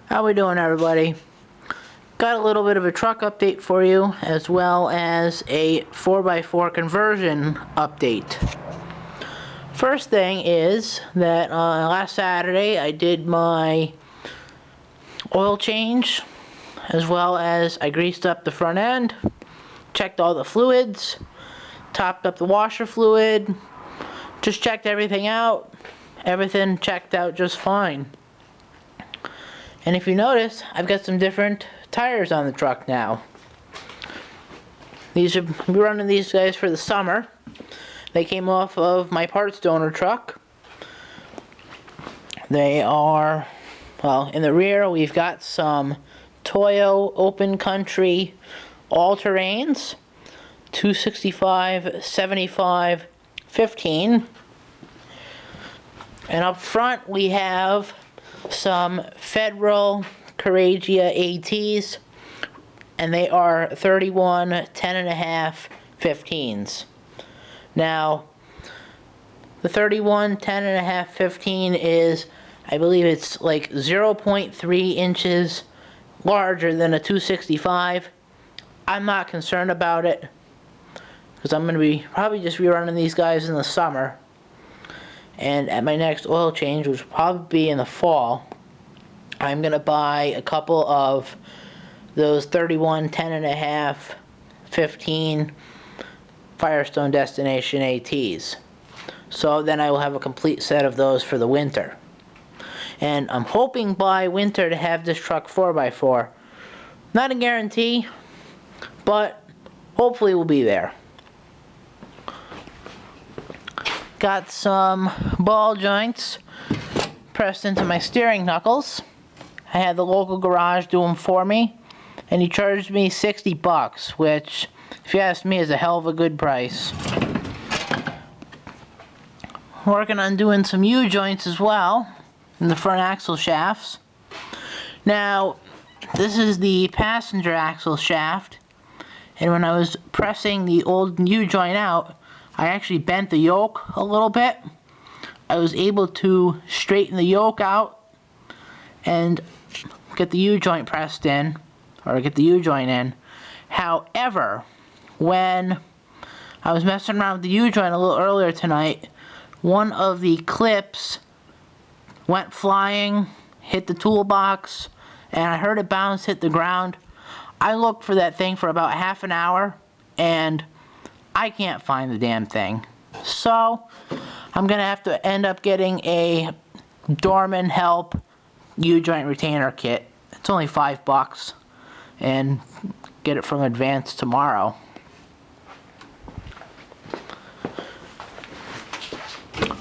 How we doing, everybody? Got a little bit of a truck update for you, as well as a 4x4 conversion update. First thing is that last Saturday I did my oil change, as well as I greased up the front end, checked all the fluids, topped up the washer fluid, just checked everything out. Everything checked out just fine. And if you notice, I've got some different tires on the truck now. We're running these guys for the summer. They came off of my parts donor truck. They are, well, in the rear we've got some Toyo Open Country all-terrains, 265, 75, 15. And up front we have some Federal Coragia ATs, and they are 31 10.5 15s. Now, the 31 10.5 15 is, I believe it's like 0.3 inches larger than a 265. I'm not concerned about it, because I'm going to be probably just rerunning these guys in the summer. And at my next oil change, which will probably be in the fall, I'm going to buy a couple of those 31 10.5 15 Firestone Destination ATs. So then I will have a complete set of those for the winter. And I'm hoping by winter to have this truck 4x4. Not a guarantee, but hopefully we'll be there. Got some ball joints pressed into my steering knuckles. I had the local garage do them for me, and he charged me $60, which, if you ask me, is a hell of a good price. Working on doing some U-joints as well in the front axle shafts. Now, this is the passenger axle shaft, and when I was pressing the old U-joint out, I actually bent the yoke a little bit. I was able to straighten the yoke out and get the U-joint pressed in, or get the U-joint in. However, when I was messing around with the U-joint a little earlier tonight, one of the clips went flying, hit the toolbox, and I heard it bounce, hit the ground. I looked for that thing for about half an hour, and I can't find the damn thing. So, I'm going to have to end up getting a Dorman Help U-joint retainer kit. It's only $5, and get it from Advance tomorrow.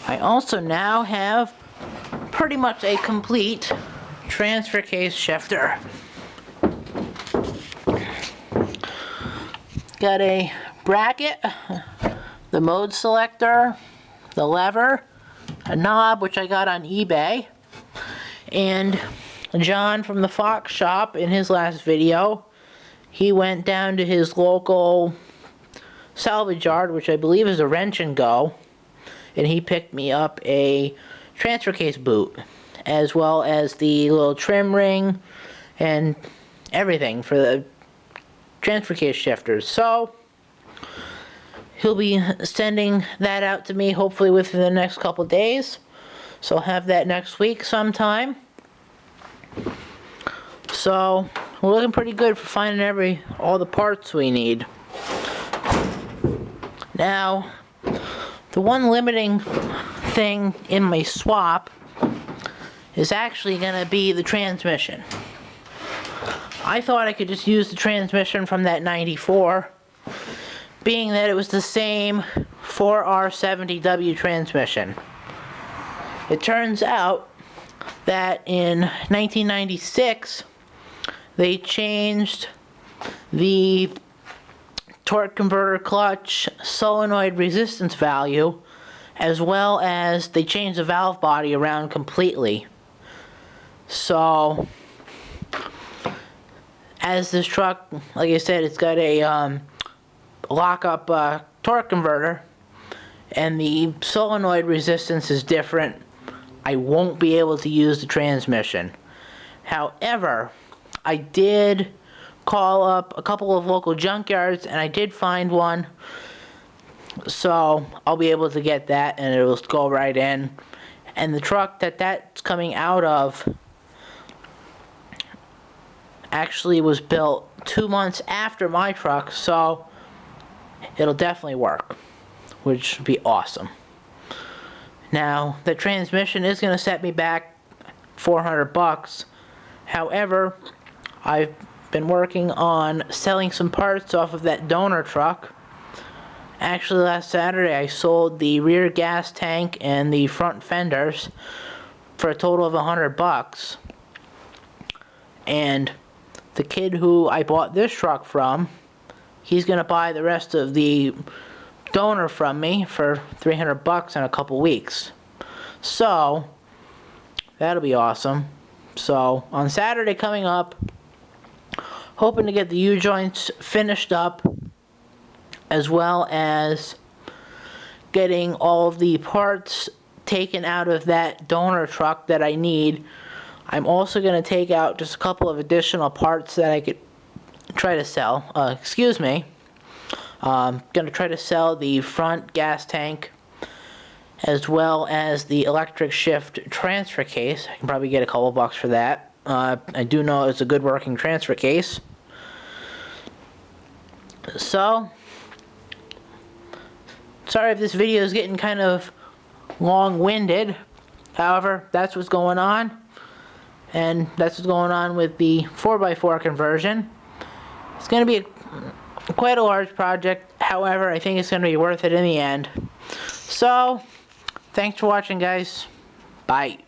I also now have pretty much a complete transfer case shifter. Got a bracket, the mode selector, the lever, a knob which I got on eBay, and John from the Fox shop, in his last video, he went down to his local salvage yard, which I believe is a Wrench and Go, and he picked me up a transfer case boot, as well as the little trim ring and everything for the transfer case shifters. So he'll be sending that out to me hopefully within the next couple days. So I'll have that next week sometime. So we're looking pretty good for finding all the parts we need. Now, the one limiting thing in my swap is actually going to be the transmission. I thought I could just use the transmission from that 94, being that it was the same 4R70W transmission. It turns out that in 1996, they changed the torque converter clutch solenoid resistance value, as well as they changed the valve body around completely. So, as this truck, like I said, it's got a lock-up torque converter, and the solenoid resistance is different, I won't be able to use the transmission. However, I did call up a couple of local junkyards and I did find one. So I'll be able to get that and it'll go right in. And the truck that's coming out of actually was built 2 months after my truck, so it'll definitely work, which would be awesome. Now, the transmission is going to set me back $400. However, I've been working on selling some parts off of that donor truck. Actually, last Saturday I sold the rear gas tank and the front fenders for a total of $100. And the kid who I bought this truck from, he's going to buy the rest of the donor from me for $300 in a couple weeks. So, that'll be awesome. So, on Saturday coming up, hoping to get the U-joints finished up, as well as getting all of the parts taken out of that donor truck that I need. I'm also going to take out just a couple of additional parts that I could try to sell. Going to try to sell the front gas tank as well as the electric shift transfer case. I can probably get a couple bucks for that. I do know it's a good working transfer case. So, sorry if this video is getting kind of long-winded. However, that's what's going on. And that's what's going on with the 4x4 conversion. It's going to be quite a large project. However, I think it's going to be worth it in the end. So, thanks for watching, guys. Bye.